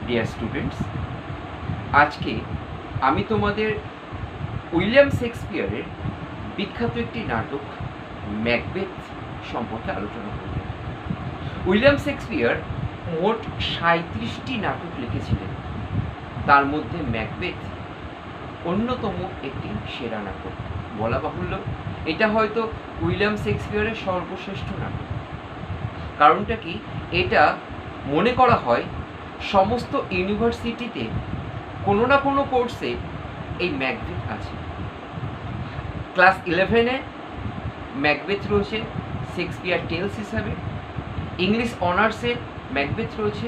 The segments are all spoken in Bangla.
ডিয়ার স্টুডেন্টস, আজকে আমি তোমাদের উইলিয়াম শেক্সপিয়ারের বিখ্যাত একটি নাটক ম্যাকবেথ সম্পর্কে আলোচনা করব। উইলিয়াম শেক্সপিয়ার মোট 37টি নাটক লিখেছিলেন, তার মধ্যে ম্যাকবেথ অন্যতম একটি সেরা নাটক। বলা বাহুল্য এটা হয়তো উইলিয়াম শেক্সপিয়ারের সর্বশ্রেষ্ঠ নাটক। কারণটা কি, এটা মনে করা হয় সমস্ত ইউনিভার্সিটিতে কোনো না কোনো কোর্সে এই ম্যাকবেথ আছে। ক্লাস 11-এ ম্যাকবেথ রয়েছে শেক্সপিয়ার টেলস হিসাবে, ইংলিশ অনার্সে ম্যাকবেথ রয়েছে,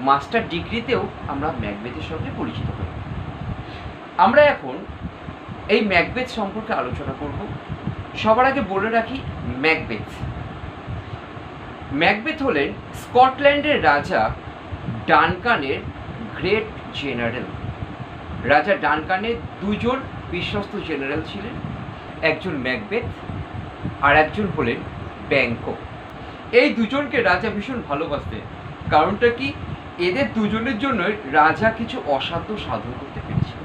মাস্টার ডিগ্রিতেও আমরা ম্যাকবেথের সঙ্গে পরিচিত হই। আমরা এখন এই ম্যাকবেথ সম্পর্কে আলোচনা করব। সবার আগে বলে রাখি, ম্যাকবেথ হলেন স্কটল্যান্ডের রাজা ডানকানের গ্রেট জেনারেল। রাজা ডানকানের দুজন বিশ্বস্ত জেনারেল ছিলেন, একজন ম্যাকবেথ আর একজন হলেন ব্যাংকো। এই দুজনকে রাজা ভীষণ ভালোবাসতেন। কারণটা কি, এদের দুজনের জন্যই রাজা কিছু অসাধ্য সাধন করতে পেরেছিল।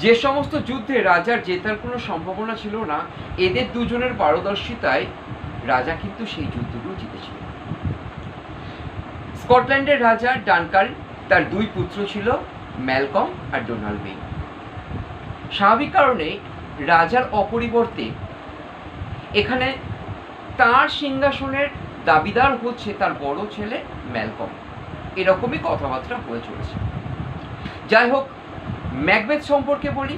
যে সমস্ত যুদ্ধে রাজার জেতার কোনো সম্ভাবনা ছিল না, এদের দুজনের পারদর্শিতায় রাজা কিন্তু সেই যুদ্ধগুলো জিতেছিল। স্কটল্যান্ডের রাজা ডানকান, তার দুই পুত্র ছিল ম্যালকম আর ডোনাল্ড। স্বাভাবিক কারণে রাজার অপরিবর্তে এখানে তার সিংহাসনের দাবিদার হচ্ছে তার বড় ছেলে ম্যালকম। এরকমই কথাবার্তা হয়ে চলেছে। যাই হোক, ম্যাকবেথ সম্পর্কে বলি।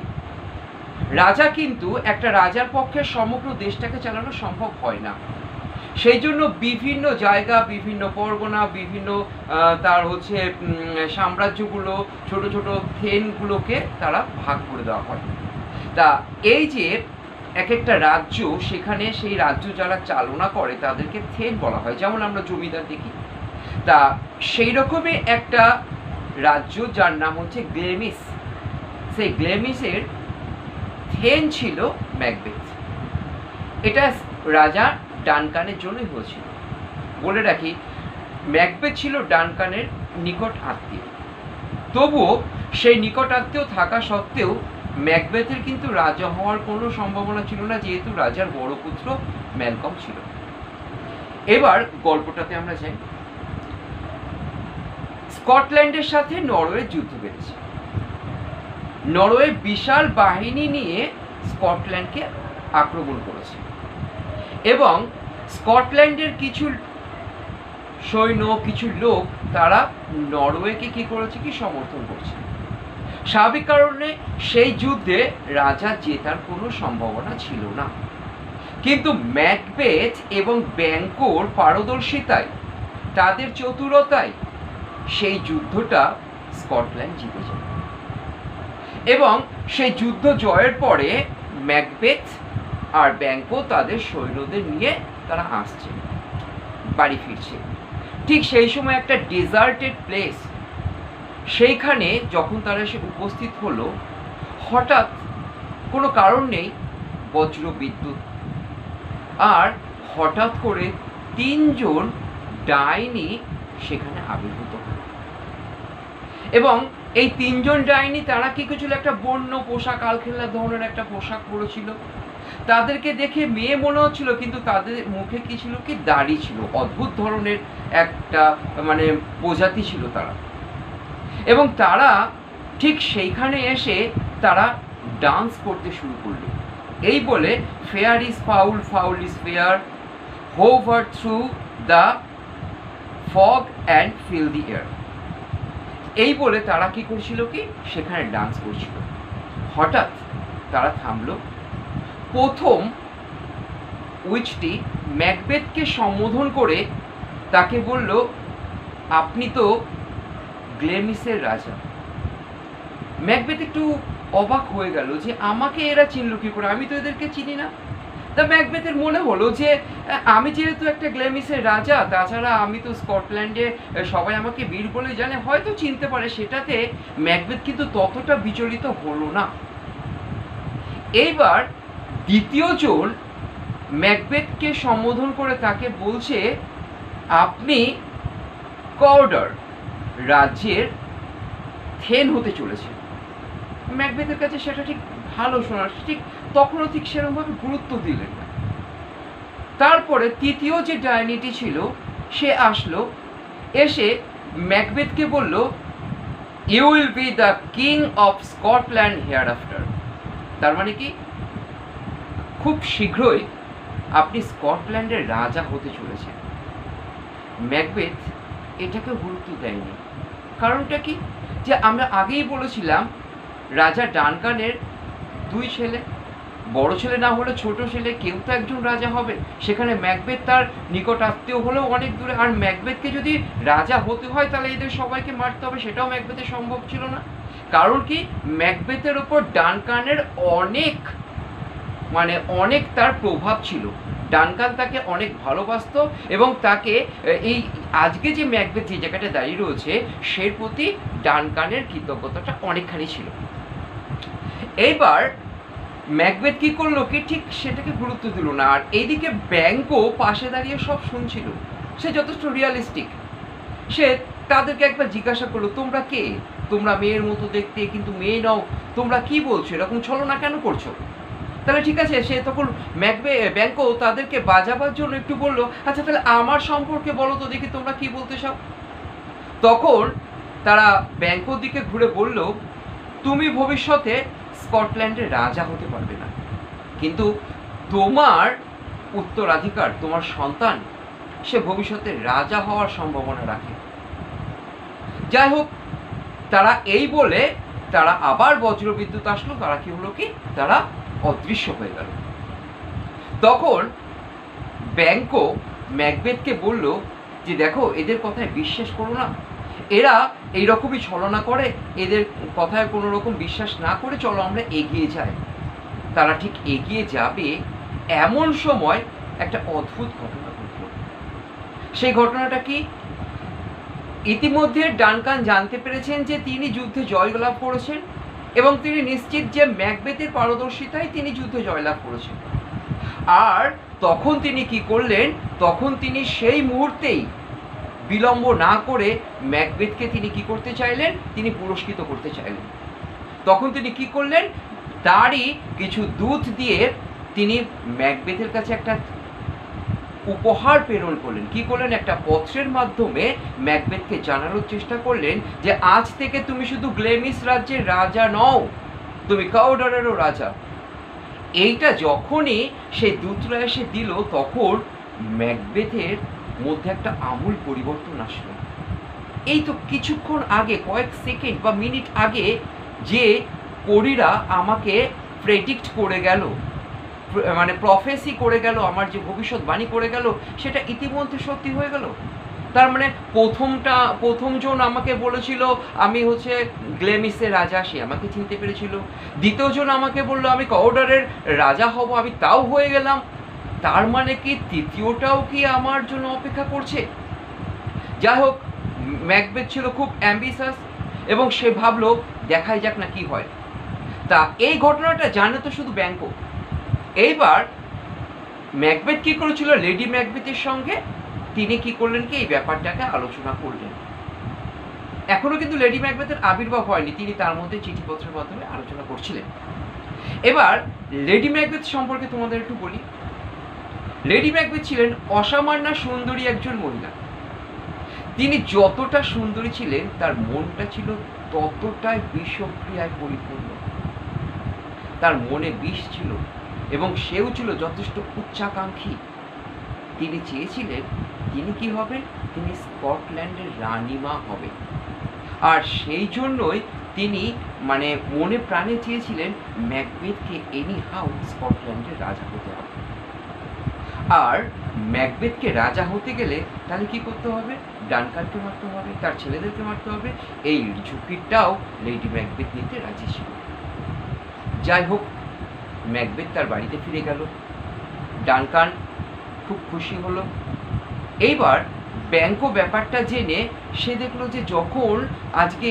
রাজা কিন্তু একটা রাজার পক্ষে সমগ্র দেশটাকে চালানো সম্ভব হয় না। সেই জন্য বিভিন্ন জায়গা, বিভিন্ন পরগনা, বিভিন্ন তার হচ্ছে সাম্রাজ্যগুলো, ছোট ছোট থেনগুলোকে তারা ভাগ করে দেওয়া হয়। তা এই যে এক একটা রাজ্য, সেখানে সেই রাজ্য যারা চালনা করে তাদেরকে থেন বলা হয়, যেমন আমরা জমিদার দেখি। তা সেই রকমই একটা রাজ্য যার নাম হচ্ছে গ্লেমিস, সেই গ্লেমিসের থেন ছিল ম্যাকবেথ। এটা রাজা ডানকানের জন্যই হয়েছিল। বলে রাখি, ম্যাকবেথ ছিল ডানকানের নিকট আত্মীয়। তবুও সেই নিকট আত্মীয় থাকা সত্ত্বেও ম্যাকবেথের কিন্তু রাজা হওয়ার কোনো সম্ভাবনা ছিল না, যেহেতু রাজার বড় পুত্র ম্যালকম ছিল। এবার গল্পটাতে আমরা যাই। স্কটল্যান্ডের সাথে নরওয়ের যুদ্ধ বেড়েছে। নরওয়ে বিশাল বাহিনী নিয়ে স্কটল্যান্ডকে আক্রমণ করেছে এবং স্কটল্যান্ডের কিছু সৈন্য, কিছু লোক, তারা নরওয়েকে কি করেছে, কি সমর্থন করছে। স্বাভাবিক কারণে সেই যুদ্ধে রাজা জেতার কোনো সম্ভাবনা ছিল না। কিন্তু ম্যাকবেথ এবং ব্যাংকোর পারদর্শিতায়, তাদের চতুরতায় সেই যুদ্ধটা স্কটল্যান্ড জিতে যায় এবং সেই যুদ্ধ জয়ের পরে ম্যাকবেথ আর ব্যাংকো তাদের সৈন্যদের নিয়ে তারা আসছে, বাড়ি ফিরছে। ঠিক সেই সময় একটা ডেজার্টেড প্লেস, সেইখানে যখন তারা এসে উপস্থিত হলো, হঠাৎ কোনো কারণ নেই বজ্র বিদ্যুৎ, আর হঠাৎ করে 3 জন ডাইনি সেখানে আবির্ভূত হলো। এবং এই 3 জন ডাইনি, তারা কি করেছিল, একটা বন্য পোশাক, আলখেল্লা ধরনের একটা পোশাক পরেছিল। তাদেরকে দেখে মেয়ে মনে হচ্ছিল, কিন্তু তাদের মুখে কি ছিল, কি দাড়ি ছিল। অদ্ভুত ধরনের একটা মানে প্রজাতি ছিল তারা। এবং তারা ঠিক সেইখানে এসে তারা ডান্স করতে শুরু করলো। এই বলে, fair is foul, foul is fair, hover through the fog and filthy air. এই বলে তারা কি করছিল, কি সেখানে ডান্স করছিল। হঠাৎ তারা থামলো। প্রথম উইচটি ম্যাকবেথকে সম্বোধন করে তাকে বলল, আপনি তো গ্লেমিসের রাজা। ম্যাকবেথ একটু অবাক হয়ে গেল যে আমাকে এরা চিনল কি করে, আমি তো এদেরকে চিনি না। তা ম্যাকবেথের মনে হলো যে আমি যেহেতু একটা গ্লেমিসের রাজা, তাছাড়া আমি তো স্কটল্যান্ডে সবাই আমাকে বীর বলে জানে, হয়তো চিনতে পারে। সেটাতে ম্যাকবেথ কিন্তু ততটা বিচলিত হলো না। এইবার দ্বিতীয় জন ম্যাকবেথকে সম্বোধন করে তাকে বলছে, আপনি কর্ডার, রাজ্যের থেন হতে চলেছে। ম্যাকবেথের কাছে সেটা ঠিক ভালো শোনার, ঠিক তখনও ঠিক সেরকমভাবে গুরুত্ব দিলেন না। তারপরে তৃতীয় যে ডাইনিটি ছিল সে আসলো, এসে ম্যাকবেথকে বলল, you will be the king of Scotland hereafter. তার মানে কি, খুব শীঘ্রই আপনি স্কটল্যান্ডের রাজা হতে চলেছেন। ম্যাকবেথ এটাকে গুরুত্ব দেয়নি। কারণটা কি, যে আমরা আগেই বলেছিলাম রাজা ডানকানের দুই ছেলে, বড় ছেলে না হলে ছোট ছেলে, কেউ তো একজন রাজা হবে। সেখানে ম্যাকবেথ তার নিকট আত্মীয় হলেও অনেক দূরে, আর ম্যাকবেথকে যদি রাজা হতে হয় তাহলে এদের সবাইকে মারতে হবে, সেটাও ম্যাকবেথের সম্ভব ছিল না। কারণ কি, ম্যাকবেথের ওপর ডানকানের অনেক তার প্রভাব ছিল। ডানকান তাকে অনেক ভালোবাসত এবং তাকে এই আজকে যে ম্যাকবেথ যে জায়গাটা দাঁড়িয়ে রয়েছে সের প্রতি ডানকানের কৃতজ্ঞতাটা অনেকখানি ছিল। এইবার ম্যাকবেথ কি করলো কি, ঠিক সেটাকে গুরুত্ব দিল না। আর এইদিকে ব্যাংকও পাশে দাঁড়িয়ে সব শুনছিল। সে যথেষ্ট রিয়ালিস্টিক। সে তাদেরকে একবার জিজ্ঞাসা করলো, তোমরা কে? তোমরা মেয়ের মতো দেখতে, কিন্তু মেয়ে নও, তোমরা কি বলছো, এরকম ছলনা কেন করছো? তাহলে ঠিক আছে, সে তখন ব্যাংকও তাদেরকে বাজাবার জন্য একটু বললো, আচ্ছা তাহলে আমার সম্পর্কে বলো তো দেখি, তোমরা কি বলতে চাও। তখন তারা ব্যাংকোর দিকে ঘুরে বলল, তুমি ভবিষ্যতে স্কটল্যান্ডের রাজা হতে পারবে না, কিন্তু তোমার উত্তরাধিকার, তোমার সন্তান, সে ভবিষ্যতে রাজা হওয়ার সম্ভাবনা রাখে। যাই হোক, তারা এই বলে তারা আবার বজ্রবিদ্যুৎ আসলো, তারা কি হলো কি, তারা অদৃশ্য হয়ে গেল। তখন ব্যাংকো ম্যাকবেথকে বলল যে দেখো, এদের কথায় বিশ্বাস করো না, এরা এইরকমই ছলনা করে, এদের কথায় কোনো রকম বিশ্বাস না করে চলো আমরা এগিয়ে যাই। তারা ঠিক এগিয়ে যাবে এমন সময় একটা অদ্ভুত ঘটনা ঘটল। সেই ঘটনাটা কি, ইতিমধ্যে ডানকান জানতে পেরেছেন যে তিনি যুদ্ধে জয়লাভ করেছেন এবং তিনি নিশ্চিত যে ম্যাকবেথের পারদর্শিতায় তিনি যুদ্ধে জয়লাভ করেছেন। আর তখন তিনি কি করলেন, তখন তিনি সেই মুহূর্তেই বিলম্ব না করে ম্যাকবেথকে তিনি কি করতে চাইলেন, তিনি পুরস্কৃত করতে চাইলেন। তখন তিনি কি করলেন, তারই কিছু দূত দিয়ে তিনি ম্যাকবেথের কাছে একটা উপহার প্রেরণ করলেন। কি করলেন, একটা পত্রের মাধ্যমে ম্যাকবেথকে জানানোর চেষ্টা করলেন যে আজ থেকে তুমি শুধু গ্লেমিস রাজ্যের রাজা নও, তুমি কাউডারেরও রাজা। এইটা যখনই সেই দূতরা এসে দিল, তখন ম্যাকবেথের মধ্যে একটা আমূল পরিবর্তন আসলো। এই তো কিছুক্ষণ আগে, কয়েক সেকেন্ড বা মিনিট আগে যে পরীরা আমাকে প্রেডিক্ট করে গেল, প্রফেসি করে গেল, আমার যে ভবিষ্যৎবাণী করে গেল, সেটা ইতিমধ্যে সত্যি হয়ে গেল। তার মানে প্রথমজন আমাকে বলেছিল আমি হচ্ছে গ্লেমিসের রাজা, সে আমাকে চিনতে পেরেছিল। দ্বিতীয়জন আমাকে বললো আমি কাউডারের রাজা হব, আমি তাও হয়ে গেলাম। তার মানে কি তৃতীয়টাও কি আমার জন্য অপেক্ষা করছে? যাই হোক, ম্যাকবেথ ছিল খুব অ্যাম্বিশাস এবং সে ভাবলো দেখাই যাক না কি হয়। তা এই ঘটনাটা জানে তো শুধু ব্যাংকো। এইবার ম্যাকবেথ কি করেছিল, লেডি ম্যাকবেথের সঙ্গে তিনি কি করলেন কি, এই ব্যাপারটাকে আলোচনা করলেন। এখনো কিন্তু লেডি ম্যাকবেথের আবির্ভাব হয়নি, তিনি তার মধ্যে চিঠিপত্রের মাধ্যমে আলোচনা করছিলেন। এবার লেডি ম্যাকবেথ সম্পর্কে তোমাদের একটু বলি। লেডি ম্যাকবেথ ছিলেন অসামান্য সুন্দরী একজন মহিলা। তিনি যতটা সুন্দরী ছিলেন, তার মনটা ছিল ততটাই বিষক্রিয়ায় পরিপূর্ণ। তার মনে বিষ ছিল এবং সেও ছিল যথেষ্ট উচ্চাকাঙ্ক্ষী। তিনি চেয়েছিলেন তিনি কি হবেন, তিনি স্কটল্যান্ডের রানীমা হবেন। আর সেই জন্যই তিনি মনে প্রাণে চেয়েছিলেন ম্যাকবেথকে এনি হাউ স্কটল্যান্ডের রাজা হতে হবে। আর ম্যাকবেথকে রাজা হতে গেলে তাহলে কি করতে হবে, ডানকানকে মারতে হবে, তার ছেলেদেরকে মারতে হবে। এই ঝুঁকিটাও লেডি ম্যাকবেথ নিতে রাজি ছিল। যাই হোক, ম্যাকবেথ তার বাড়িতে ফিরে গেল। ডানকান খুব খুশি হলো। এইবার ব্যাংকো ব্যাপারটা জেনে সে দেখলো যে যখন আজকে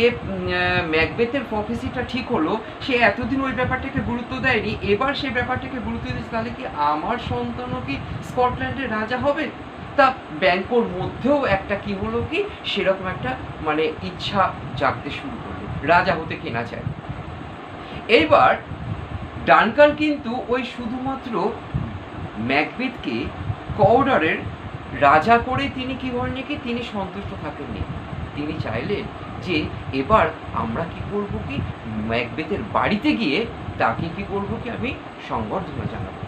ম্যাকবেথের প্রফেসিটা ঠিক হলো, সে এতদিন ওই ব্যাপারটাকে গুরুত্ব দেয়নি, এবার সে ব্যাপারটাকে গুরুত্ব দিয়েছে। তাহলে কি আমার সন্তানও কি স্কটল্যান্ডের রাজা হবে? হত্যা ব্যাংকর মধ্যেও একটা কি হলো কি সেরকম একটা মানে ইচ্ছা জাগতে শুরু করলো, রাজা হতে কেনা চায়। এইবার ডানকান কিন্তু ওই শুধুমাত্র ম্যাকবেথকে কওডারের রাজা করে তিনি কি হননি কি তিনি সন্তুষ্ট থাকেননি। তিনি চাইলেন যে এবার আমরা কি করব কি ম্যাকবেথের বাড়িতে গিয়ে তাকে কি করব কি আমি সংবর্ধনা জানাবো।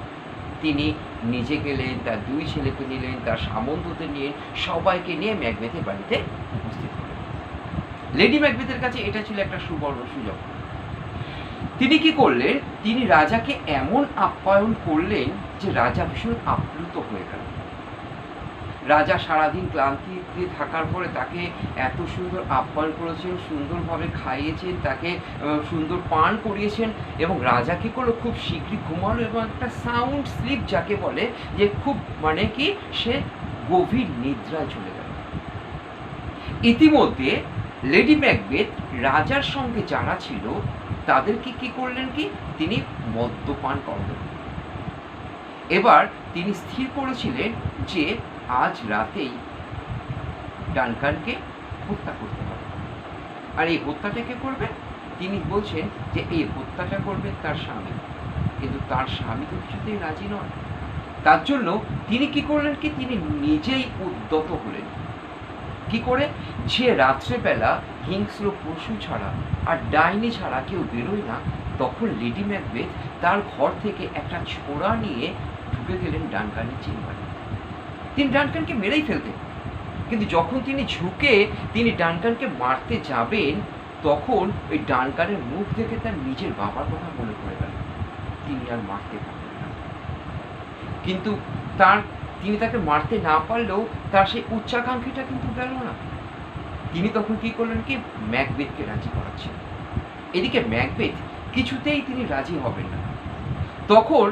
তিনি নিজে গেলেন, তার 2 ছেলেকে নিলেন, তার সামন্তদের নিয়ে সবাইকে নিয়ে ম্যাকবেথের বাড়িতে উপস্থিত হলেন। লেডি ম্যাকবেথের কাছে এটা ছিল একটা সুবর্ণ সুযোগ। তিনি কি করলেন, তিনি রাজাকে এমন আপ্যায়ন করলেন যে রাজা ভীষণ আপ্লুত হয়ে গেল। রাজা সারাদিন ক্লান্তিতে থাকার পরে তাকে এত সুন্দর আপ্যায়ন করেছেন, সুন্দরভাবে খাইয়েছেন, তাকে সুন্দর পান করিয়েছেন এবং রাজা কি করলো খুব শীঘ্রই ঘুমালো এবং একটা সাউন্ড স্লিপ যাকে বলে যে খুব মানে কি সে গভীর নিদ্রায় চলে গেল। ইতিমধ্যে লেডি ম্যাকবেথ রাজার সঙ্গে যারা ছিল তাদেরকে কি করলেন কি তিনি মদ্যপান করলেন। এবার তিনি স্থির করেছিলেন যে আজ রাতেই ডানকানকে হত্যা করতে হবে। আর এই হত্যাটা কে করবে? তিনি বলছেন যে এই হত্যাটা করবে তার স্বামী, কিন্তু তার স্বামী তো কিছুতেই রাজি নয়। তার জন্য তিনি কি করলেন কি তিনি নিজেই উদ্যত হলেন। কি করে? যে রাত্রেবেলা হিংস্র পশু ছাড়া আর ডাইনি ছাড়া কেউ বেরোয় না, তখন লেডি ম্যাকবেথ তার ঘর থেকে একটা ছোরা নিয়ে ঢুকে গেলেন ডানকানের চেম্বারে। তিনি ডানকানকে মেরেই ফেলতেন, কিন্তু যখন তিনি ঝুঁকে তিনি ডানকানকে মারতে যাবেন তখন ওই ডানকানের মুখ দেখে তার নিজের বাবার কথা মনে পড়ে গেল। তিনি আর মারতে পারলেন না, কিন্তু তিনি তাকে মারতে না পারলেও তার সেই উচ্চাকাঙ্ক্ষীটা কিন্তু গেল না। তিনি তখন কি করলেন কি ম্যাকবেথকে রাজি করাচ্ছেন। এদিকে ম্যাকবেথ কিছুতেই তিনি রাজি হবেন না। তখন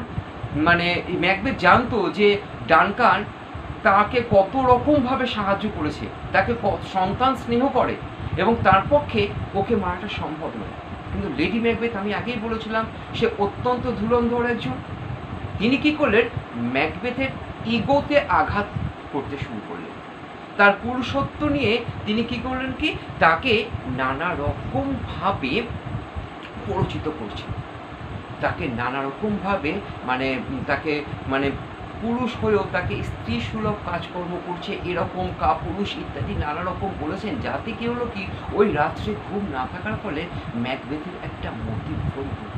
মানে ম্যাকবেথ জানতো যে ডানকান তাকে কত রকমভাবে সাহায্য করেছে, তাকে সন্তান স্নেহ করে এবং তার পক্ষে ওকে মারাটা সম্ভব নয়। কিন্তু লেডি ম্যাকবেথ, আমি আগেই বলেছিলাম, সে অত্যন্ত ধুরন্ধর একজন। তিনি কি করলেন ম্যাকবেথের ইগোতে আঘাত করতে শুরু করলেন। তার পুরুষত্ব নিয়ে তিনি কি করলেন কি তাকে নানা রকমভাবে পরিচিত করছেন, তাকে নানা রকমভাবে তাকে পুরুষ হয়েও তাকে স্ত্রী সুলভ কাজকর্ম করছে, এরকম কাপুরুষ ইত্যাদি নানা রকম বলেছেন, যাতে কি হলো কি ওই রাত্রে ঘুম না থাকার ফলে ম্যাকবেথের একটা মোটিভ ভ্রম হলো।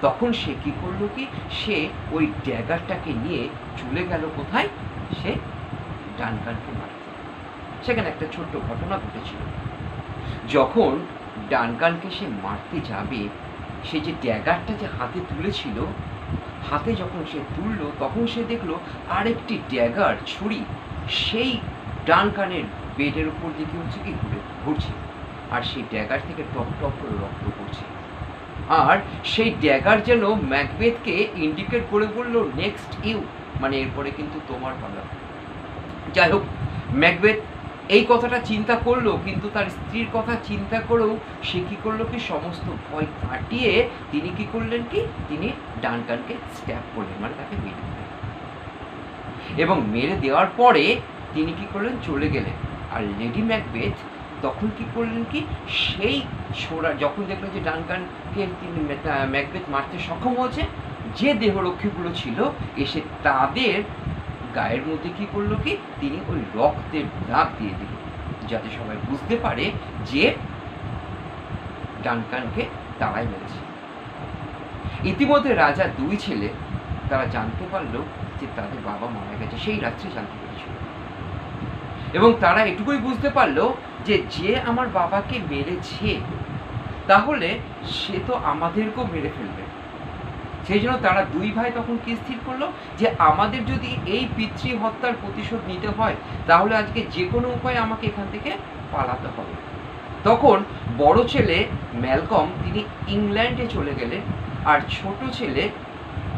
তখন সে কি করলো কি সে ওই ড্যাগারটাকে নিয়ে চলে গেল কোথায়? সে ডানকানকে মারতে। সেখানে একটা ছোট্ট ঘটনা ঘটেছিল। যখন ডানকানকে সে মারতে যাবে, সে যে ড্যাগারটা যে হাতে তুলেছিল, হাতে যখন সে তুললো তখন সে দেখলো আরেকটি ড্যাগার ছুরি সেই ডানকানের বেডের উপর দিকে হচ্ছে কি ঘুরছে, আর সেই ড্যাগার থেকে টপ টপ করে রক্ত পড়ছে। আর সেই ড্যাগার যেন ম্যাকবেথকে ইন্ডিকেট করে বলল নেক্সট ইউ, এরপরে কিন্তু তোমার পালা। যাই হোক, ম্যাকবেথ এই কথাটা চিন্তা করলো, কিন্তু তার স্ত্রীর কথা চিন্তা করেও সে কি করলো কি সমস্ত ভয় কাটিয়ে তিনি কি করলেন কি তিনি ডানকানকে স্ট্যাব করলেন, তাকে মেরে দিলেন। এবং মেরে দেওয়ার পরে তিনি কি করলেন চলে গেলেন। আর লেডি ম্যাকবেথ তখন কি করলেন কি সেই ছোড়া যখন দেখলো যে ডানকানকে তিনি ম্যাকবেথ মারতে সক্ষম হয়েছে, যে দেহরক্ষীগুলো ছিল এসে তাদের গায়ের মধ্যে কি করলো কি তিনি ওই রক্তের দাগ দিয়ে দিল, যাতে সবাই বুঝতে পারে যে ডানকানকে তারাই মেরেছে। ইতিমধ্যে রাজার 2 ছেলে তারা জানতে পারলো যে তাদের বাবা মারা গেছে, সেই রাত্রে জানতে পেরেছিল। এবং তারা এটুকুই বুঝতে পারলো যে যে আমার বাবাকে মেরেছে তাহলে সে তো আমাদেরকেও মেরে ফেলবে। সেই জন্য তারা 2 ভাই তখন কি স্থির করলো যে আমাদের যদি এই পিতৃ হত্যার প্রতিশোধ নিতে হয় তাহলে আজকে যে কোনো উপায়ে আমাকে এখান থেকে পালাতে হবে। তখন বড় ছেলে ম্যালকম তিনি ইংল্যান্ডে চলে গেলেন, আর ছোট ছেলে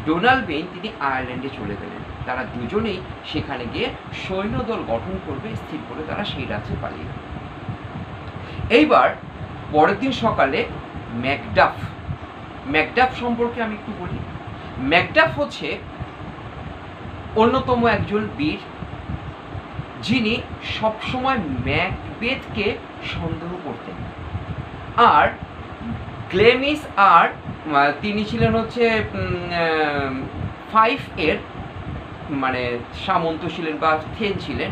ডোনাল্ড বেইন তিনি আয়ারল্যান্ডে চলে গেলেন। তারা দুজনেই সেখানে গিয়ে সৈন্যদল গঠন করবে স্থির করে তারা সেই রাত্রে পালিয়ে গেল। এইবার পরের দিন সকালে ম্যাকডাফ সম্পর্কে আমি একটু বলি। ম্যাকডাফ হচ্ছে অন্যতম একজন বীর, যিনি সবসময় ম্যাকবেথকে সন্দেহ করতেন। আর গ্লেমিস আর তিনি ছিলেন হচ্ছে 5 এর মানে সামন্ত ছিলেন বা থেন ছিলেন।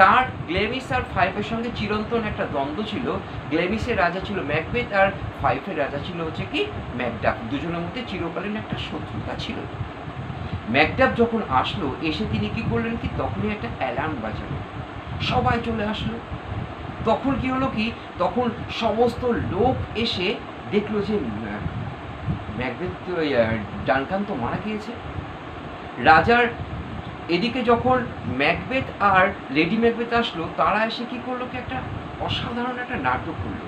তার গ্লেমিস আর 5 এর সঙ্গে চিরন্তন একটা দ্বন্দ্ব ছিল। গ্লেমিসের রাজা ছিল ম্যাকবেথ আর 5 এর রাজা ছিল হচ্ছে কি ম্যাকডাফ। দুজনের মধ্যে চিরকালীন একটা শত্রুতা ছিল। ম্যাকডাফ যখন আসলো, এসে তিনি কি করলেন কি তখনই একটা অ্যালার্ম বাজালো, সবাই চলে আসলো। তখন কি হলো কি, তখন সমস্ত লোক এসে দেখলো যে ম্যাকবেথ ডানকান তো মারা গিয়েছে। রাজার এদিকে যখন ম্যাকবেথ আর লেডি ম্যাকবেথ আসলো, তারা এসে কি করলো কি একটা অসাধারণ একটা নাটক করলো।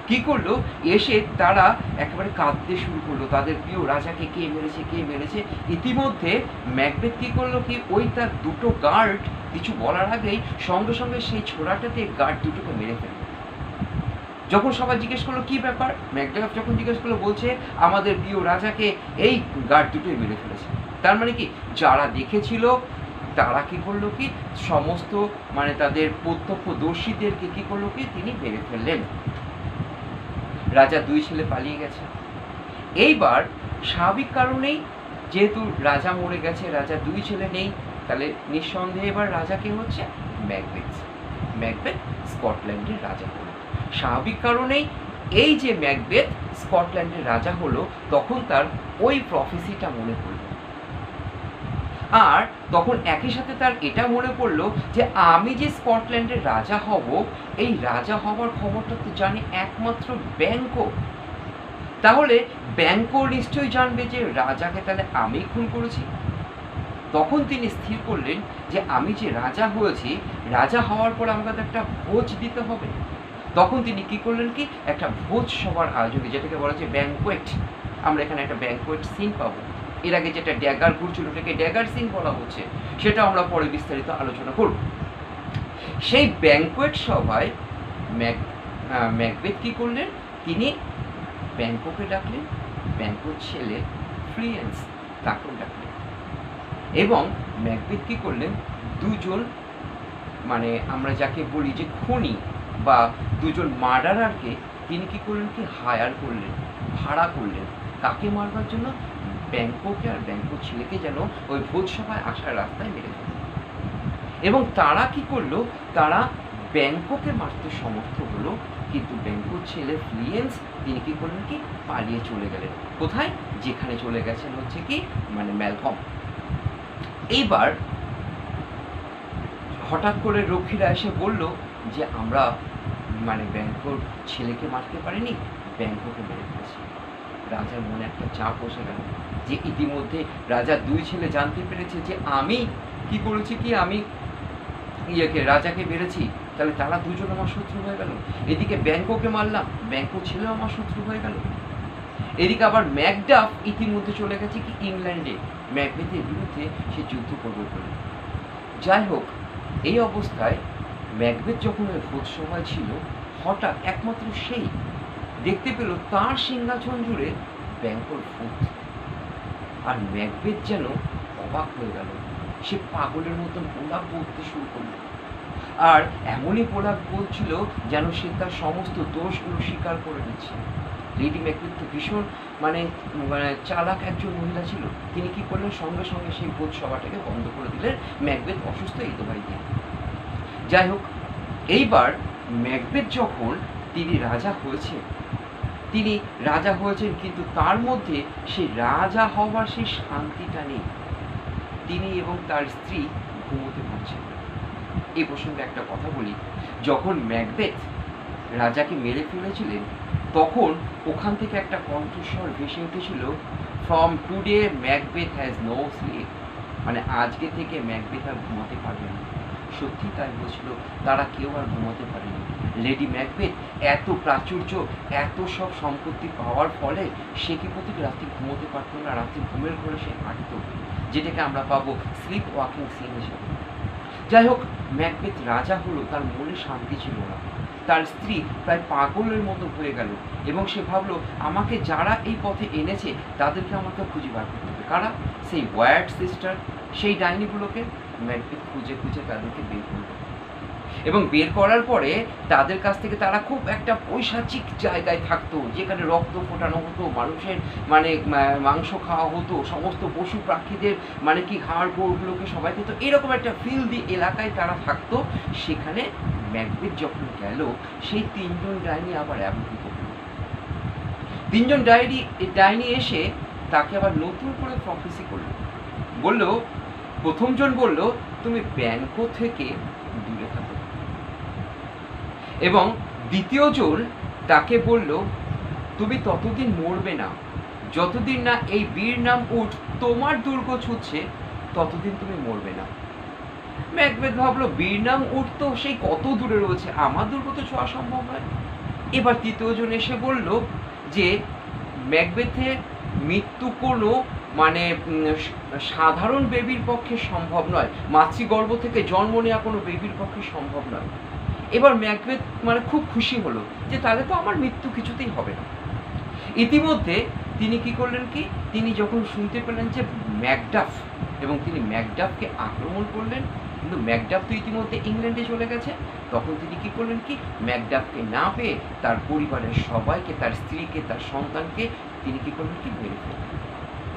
কি করলো, এসে তারা একেবারে কাঁদতে শুরু করলো, তাদের প্রিয় রাজাকে কে মেরেছে কে মেরেছে। ইতিমধ্যে ম্যাকবেথ কি করলো কি, ওই তার দুটো গার্ড কিছু বলার আগেই সঙ্গে সঙ্গে সেই ছোড়াটাতে গার্ড দুটোকে মেরে ফেললো। যখন সবাই জিজ্ঞেস করলো কি ব্যাপার, ম্যাকডাফ যখন জিজ্ঞেস করলো, বলছে আমাদের প্রিয় রাজাকে এই গার্ড দুটোই মেরে ফেলেছে। তার মানে কি, যারা দেখেছিল তারা কি করলো কি, সমস্ত মানে তাদের প্রত্যক্ষদর্শীদেরকে কি করলো কি তিনি মেরে ফেললেন। রাজা 2 ছেলে পালিয়ে গেছে। এইবার স্বাভাবিক কারণেই যেহেতু রাজা মরে গেছে, রাজা 2 ছেলে নেই, তাহলে নিঃসন্দেহে এবার রাজা কে হচ্ছে ম্যাকবেথ। ম্যাকবেথ স্কটল্যান্ডের রাজা হলো। স্বাভাবিক কারণেই এই যে ম্যাকবেথ স্কটল্যান্ডের রাজা হলো, তখন তার ওই প্রফেসিটা মনে পড়লো। আর তখন একই সাথে তার এটা মনে পড়লো যে আমি যে স্কটল্যান্ডের রাজা হব, এই রাজা হবার খবরটা তো জানে একমাত্র ব্যাংকো। তাহলে ব্যাংকো নিশ্চয়ই জানবে যে রাজাকে তাহলে আমি খুন করেছি। তখন তিনি স্থির করলেন যে আমি যে রাজা হয়েছি, রাজা হওয়ার পর আমাকে একটা ভোজ দিতে হবে। তখন তিনি কি করলেন কি, একটা ভোজ সভার আয়োজনে, যেটাকে বলা হচ্ছে ব্যাংকোয়েট। আমরা এখানে একটা ব্যাংকোয়েট সিন পাবো। এর আগে যেটা ড্যাগার ঘুরছিল ওটাকে ড্যাগার সিন বলা হচ্ছে, সেটা আমরা পরে বিস্তারিত আলোচনা করব। সেই ব্যাংকোয়েট সভায় ম্যাকবেথ কি করলেন, তিনি ব্যাংকোকে ডাকলেন, ব্যাংকোর ছেলে ফ্রিয়েন্স তাকেও ডাকলেন। এবং ম্যাকবেথ কি করলেন, দুজন মানে আমরা যাকে বলি যে খুনি বা দুজন মার্ডারারকে তিনি কি করলেন কি হায়ার করলেন, ভাড়া করলেন। কাকে মারবার জন্য, ব্যাংকোকে আর ব্যাংকোর ছেলেকে যেন ওই ভোজ সভায় আসার রাস্তায় মেরে ফেলে। এবং তারা কি করলো, তারা ব্যাংকোকে মারতে সমর্থ হলো, কিন্তু ব্যাংকোর ছেলে ফ্লিয়েন্স তিনি কি করলেন কি পালিয়ে চলে গেলেন। কোথায়, যেখানে চলে গেছেন হচ্ছে কি মানে ম্যালকম। এইবার হঠাৎ করে রক্ষীরা এসে বলল যে আমরা মানে ব্যাংকোর ছেলেকে মারতে পারিনি, ব্যাংকোকে মেরে ফেলেছি। রাজার মনে একটা চাপ বসে গেল যে ইতিমধ্যে রাজার 2 ছেলে জানতে পেরেছে যে আমি কি করেছি, কি আমি রাজাকে মেরেছি, তাহলে তারা দুজন আমার শত্রু হয়ে গেল। এদিকে ব্যাংকোকে মারলাম, ব্যাংকো ছেলেও আমার শত্রু হয়ে গেল। এদিকে আবার ম্যাকডাফ ইতিমধ্যে চলে গেছে কি ইংল্যান্ডে, ম্যাকবেথের বিরুদ্ধে সে যুদ্ধ করবে বলে। যাই হোক, এই অবস্থায় ম্যাকবেথ যখন ওই ভোজ সভায় ছিল, হঠাৎ একমাত্র সেই দেখতে পেল তার সিংহাসন জুড়ে ব্যাংকোর ভূত। আর ম্যাকবেথ যেন অবাক হয়ে গেল, সে পাগলের মতন প্রলাপ বলতে শুরু করলো। আর এমনই প্রলাপ বলছিল যেন সে তার সমস্ত দোষগুলো স্বীকার করে নিচ্ছে। লেডি ম্যাকবেথ তো ভীষণ মানে চালাক একজন মহিলা ছিল। তিনি কি করলেন, সঙ্গে সঙ্গে সেই ভোজ সভাটাকে বন্ধ করে দিলেন। ম্যাকবেথ অসুস্থ এই তো দিয়ে। যাই হোক, এইবার ম্যাকবেথ যখন তিনি রাজা হয়েছেন, কিন্তু তার মধ্যে সেই রাজা হওয়ার সেই শান্তিটা নেই। তিনি এবং তার স্ত্রী ঘুমোতে পারছেন। এই প্রসঙ্গে একটা কথা বলি, যখন ম্যাকবেথ রাজাকে মেরে ফেলেছিলেন, তখন ওখান থেকে একটা কণ্ঠস্বর ভেসে উঠেছিল, from today Macbeth has no sleep, মানে আজকে থেকে ম্যাকবেথ আর ঘুমাতে পারবে না। সত্যি তাই হয়েছিল, তারা কেউ আর ঘুমাতে পারেনি। লেডি ম্যাকবেথ এত প্রাচুর্য, এত সব সম্পত্তি পাওয়ার ফলে সে কি প্রত্যেক রাত্রি ঘুমোতে পারতো না, রাত্রি ঘুমের ঘরে সে হাঁটতো, যেটাকে আমরা পাবো স্লিপ ওয়াকিং সিন হিসেবে। যাই হোক, ম্যাকবেথ রাজা হলো, তার মনে শান্তি ছিল না। তার স্ত্রী প্রায় পাগলের মতো হয়ে গেল এবং সে ভাবলো আমাকে যারা এই পথে এনেছে তাদেরকে আমাকে খুঁজে বার করতে হবে। কারা? সেই ওয়ার্ড সিস্টার, সেই ডাইনিগুলোকে ম্যাকবেথ খুঁজে খুঁজে তাদেরকে বের করলো। এবং বের করার পরে তাদের কাছ থেকে তারা খুব একটা পৈশাচিক জায়গায় থাকতো, যেখানে রক্ত ফোটানো হতো, মানুষের মানে মাংস খাওয়া হতো, সমস্ত পশু পাখিদের মানে কি হাড় গোড়গুলোকে সবাই খেত, এরকম একটা ফিল্দি এলাকায় তারা থাকতো। সেখানে ম্যাকবেথ যখন গেল, সেই তিনজন ডাইনি আবার এমনই করল। তিনজন ডাইনি এসে তাকে আবার নতুন করে প্রফেসি করল। বলল, প্রথমজন বলল, তুমি ব্যাংক থেকে দূরে থাকো, এবং দ্বিতীয়জন তাকে বলল, তুমি ততদিন মরবে না যতদিন না এই বীর নাম উঠ তোমার দুর্গ ছুটছে, ততদিন তুমি মরবে না। ম্যাকবেথ ভাবলো, বীর নাম উঠ তো সেই কত দূরে রয়েছে, আমার দুর্গ তো ছোঁয়া সম্ভব নয়। এবার তৃতীয়জন এসে বলল যে ম্যাকবেথের মৃত্যু কোনো মানে সাধারণ বেবির পক্ষে সম্ভব নয়, মাতৃগর্ভ থেকে জন্ম নেওয়া কোনো বেবির পক্ষে সম্ভব নয়। এবার ম্যাকবেথ মানে খুব খুশি হলো যে তাহলে তো আমার মৃত্যু কিছুতেই হবে না। ইতিমধ্যে তিনি কি করলেন কি, তিনি যখন শুনতে পেলেন যে ম্যাকডাফ, এবং তিনি ম্যাকডাফকে আক্রমণ করলেন, কিন্তু ম্যাকডাফ তো ইতিমধ্যে ইংল্যান্ডে চলে গেছে, তখন তিনি কি করলেন কি, ম্যাকডাফকে না পেয়ে তার পরিবারের সবাইকে, তার স্ত্রীকে, তার সন্তানকে তিনি কি করলেন কি, মেরে ফেললেন।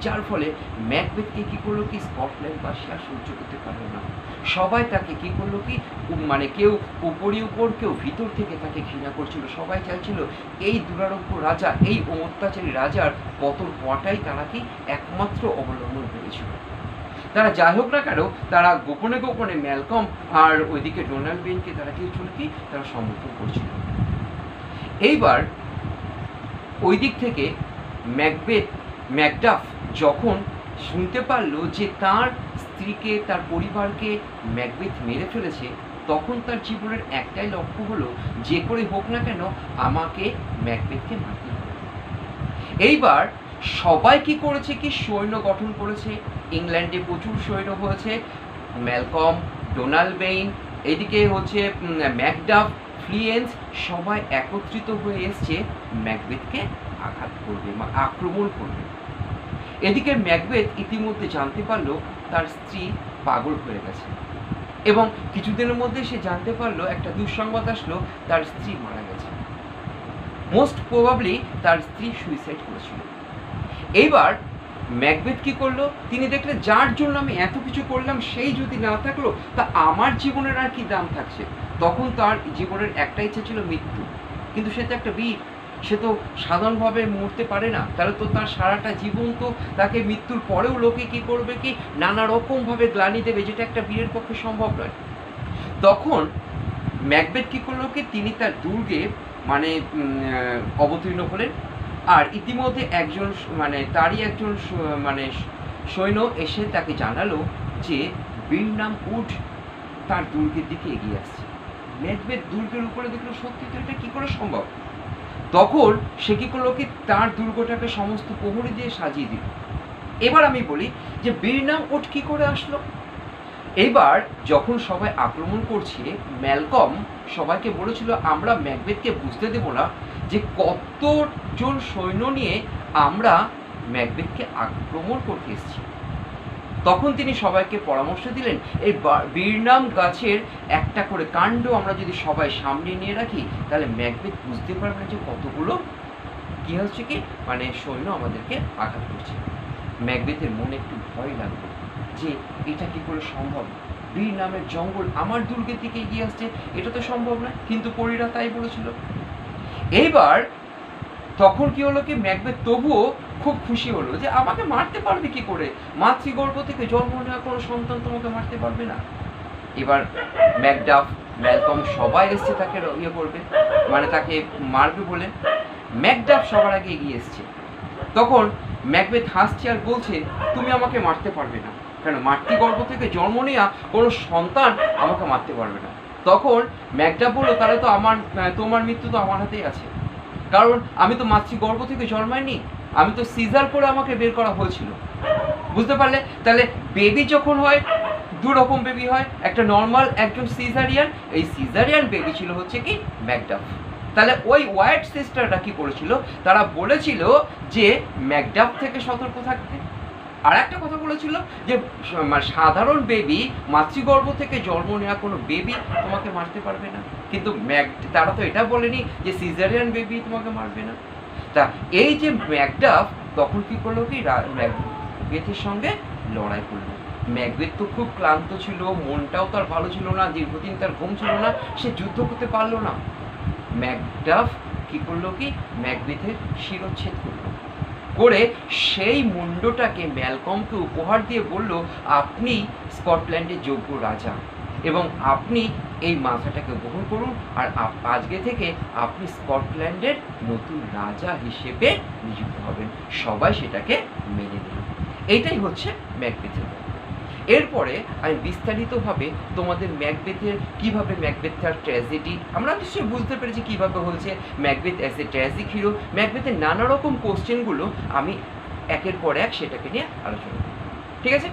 যার ফলে ম্যাকবেথকে কি করলো কি, স্কটল্যান্ডবাসী আর সহ্য করতে পারলো না। সবাই তাকে কি করলো কি, মানে কেউ উপরি উপর, কেউ ভিতর থেকে তাকে ঘৃণা করছিল। সবাই চাইছিল এই দুরারোগ্য রাজা, এই অত্যাচারী রাজার পতন হওয়াটাই তারা কি একমাত্র অবলম্বন করেছিল। তারা যাই হোক না কেন, তারা গোপনে গোপনে ম্যালকম আর ওইদিকে ডোনাল্ড বেইনকে তারা কি ছিল কি, তারা সমর্থন করছিল। এইবার ওই দিক থেকে ম্যাকডাফ যখন শুনতে পারলো যে তার স্ত্রীকে, তার পরিবারকে ম্যাকবেথ মেরে ফেলেছে, তখন তার জীবনের একটাই লক্ষ্য হলো, যে করে হোক না কেন আমাকে ম্যাকবেথকে মারতে হবে। এইবার সবাই কি করেছে কি, সৈন্য গঠন করেছে। ইংল্যান্ডে প্রচুর সৈন্য হয়েছে, ম্যালকম, ডোনাল্ড বেইন, এদিকে হচ্ছে ম্যাকডাফ, ফ্লিয়েন্স, সবাই একত্রিত হয়ে এসছে ম্যাকবেথকে আঘাত করবে বা আক্রমণ করবে। এদিকে ম্যাকবেথ ইতিমধ্যে জানতে পারলো তার স্ত্রী পাগল হয়ে গেছে, এবং কিছুদিনের মধ্যে সে জানতে পারলো, একটা দুঃসংবাদ আসলো, তার স্ত্রী মারা গেছে। মোস্ট প্রবাবলি তার স্ত্রী সুইসাইড করেছিল। এইবার ম্যাকবেথ কি করলো, তিনি দেখলেন যার জন্য আমি এত কিছু করলাম সেই যদি না থাকলো, তা আমার জীবনের আর কি দাম থাকছে। তখন তার জীবনের একটা ইচ্ছা ছিল মৃত্যু, কিন্তু সে তো একটা বীর, সে তো সাধারণভাবে মরতে পারে না, তাহলে তো তার সারাটা জীবন তো তাকে মৃত্যুর পরেও লোকে কি করবে কি, নানা রকমভাবে গ্লানি দেবে, যেটা একটা বীরের পক্ষে সম্ভব নয়। তখন ম্যাকবেথ কি করলো কি, তিনি তার দুর্গে মানে অবতীর্ণ হলেন, আর ইতিমধ্যে একজন মানে তারই একজন মানে সৈন্য এসে তাকে জানালো যে বীর নাম উড তার দুর্গের দিকে এগিয়ে আসছে। ম্যাকবেথ দুর্গের উপরে দেখলো, সত্যি তো এটা কি করে সম্ভব। তখন সে কি করলো কি, তার দুর্গটাকে সমস্ত প্রহরী দিয়ে সাজিয়ে দিল। এবার আমি বলি যে বীর নাম উড কি করে আসলো। এইবার যখন সবাই আক্রমণ করছে, ম্যালকম সবাইকে বলেছিল, আমরা ম্যাকবেথকে বুঝতে দেব না যে কতজন সৈন্য নিয়ে আমরা ম্যাকবেথকে আক্রমণ করতে এসেছি। তখন তিনি সবাইকে পরামর্শ দিলেন, এই বীরনাম গাছের একটা করে কাণ্ড আমরা যদি সবাই সামনে নিয়ে রাখি, তাহলে ম্যাকবেথ বুঝতে পারবে যে কতগুলো কি হচ্ছে কি, মানে সৈন্য আমাদেরকে আঘাত করছে। ম্যাকবেথের মনে একটু ভয় লাগলো যে এটা কি করে সম্ভব, বীর নামের জঙ্গল আমার দুর্গের দিকে এগিয়ে আসছে, এটা তো সম্ভব নয়, কিন্তু পরীরা তাই বলেছিল। এইবার তখন কি হলো কি, ম্যাকবেথ তবুও খুব খুশি হলো যে আমাকে মারতে পারবে কি করে, মাতৃগর্ভ থেকে জন্ম নেওয়া কোনো সন্তান তোমাকে মারতে পারবে না। এবার ম্যাকডাফ, ম্যালকম সবাই এসছে তাকে ইয়ে করবে, মানে তাকে মারবে বলে। ম্যাকডাফ সবার আগে এগিয়ে এসছে। তখন ম্যাকবেথ হাসছে আর বলছে, তুমি আমাকে মারতে পারবে না, কেন মাতৃগর্ভ থেকে জন্ম নেওয়া কোনো সন্তান আমাকে মারতে পারবে না। তখন ম্যাকডাফ বললো, তাহলে তো তোমার মৃত্যু তো আমার হাতেই আছে, কারণ আমি তো মাতৃগর্ভ থেকে জন্মাইনি, আমি তো সিজার করে আমাকে বের করা হয়েছিল। বুঝতে পারলে? তাহলে বেবি যখন হয় দু রকম বেবি হয়, একটা নর্মাল, একজন সিজারিয়ান। এই সিজারিয়ান বেবি ছিল হচ্ছে কি ম্যাকডাফ। তাহলে ওই হোয়াইট সিস্টাররা কি করেছিল, তারা বলেছিল যে ম্যাকডাফ থেকে সতর্ক থাকতে। আর একটা কথা বলেছিল যে সাধারণ বেবি, মাতৃগর্ভ থেকে জন্ম নেওয়া কোনো বেবি তোমাকে মারতে পারবে না, কিন্তু তারা তো এটা বলেনি যে সিজারিয়ান বেবি তোমাকে মারবে না। তা এই যে ম্যাকডাফ তখন কি করলো কি ম্যাকবেথের সঙ্গে লড়াই করলো। ম্যাকবেথ তো খুব ক্লান্ত ছিল, মনটাও তার ভালো ছিল না, দীর্ঘদিন তার ঘুম ছিল না, সে যুদ্ধ করতে পারলো না। ম্যাকডাফ কি করলো কি ম্যাকবেথের শিরচ্ছেদ করলো, করে সেই মুন্ডটাকে ম্যালকমকে উপহার দিয়ে বলল, আপনি স্কটল্যান্ডের যোগ্য রাজা এবং আপনি এই মাথাটাকে গ্রহণ করুন, আর আজকে থেকে আপনি স্কটল্যান্ডের নতুন রাজা হিসেবে নিযুক্ত হবেন। সবাই সেটাকে মেনে নিল। এইটাই হচ্ছে ম্যাকবেথের গল্প। এরপরে আমি বিস্তারিতভাবে তোমাদের কিভাবে ম্যাকবেথ তার ট্র্যাজেডি, আমরা নিশ্চয়ই বুঝতে পেরেছি কিভাবে হয়েছে Macbeth as a tragic hero, ম্যাকবেথের নানা রকম কোশ্চেনগুলো আমি একের পর এক সেটাকে নিয়ে আলোচনা করব। ঠিক আছে।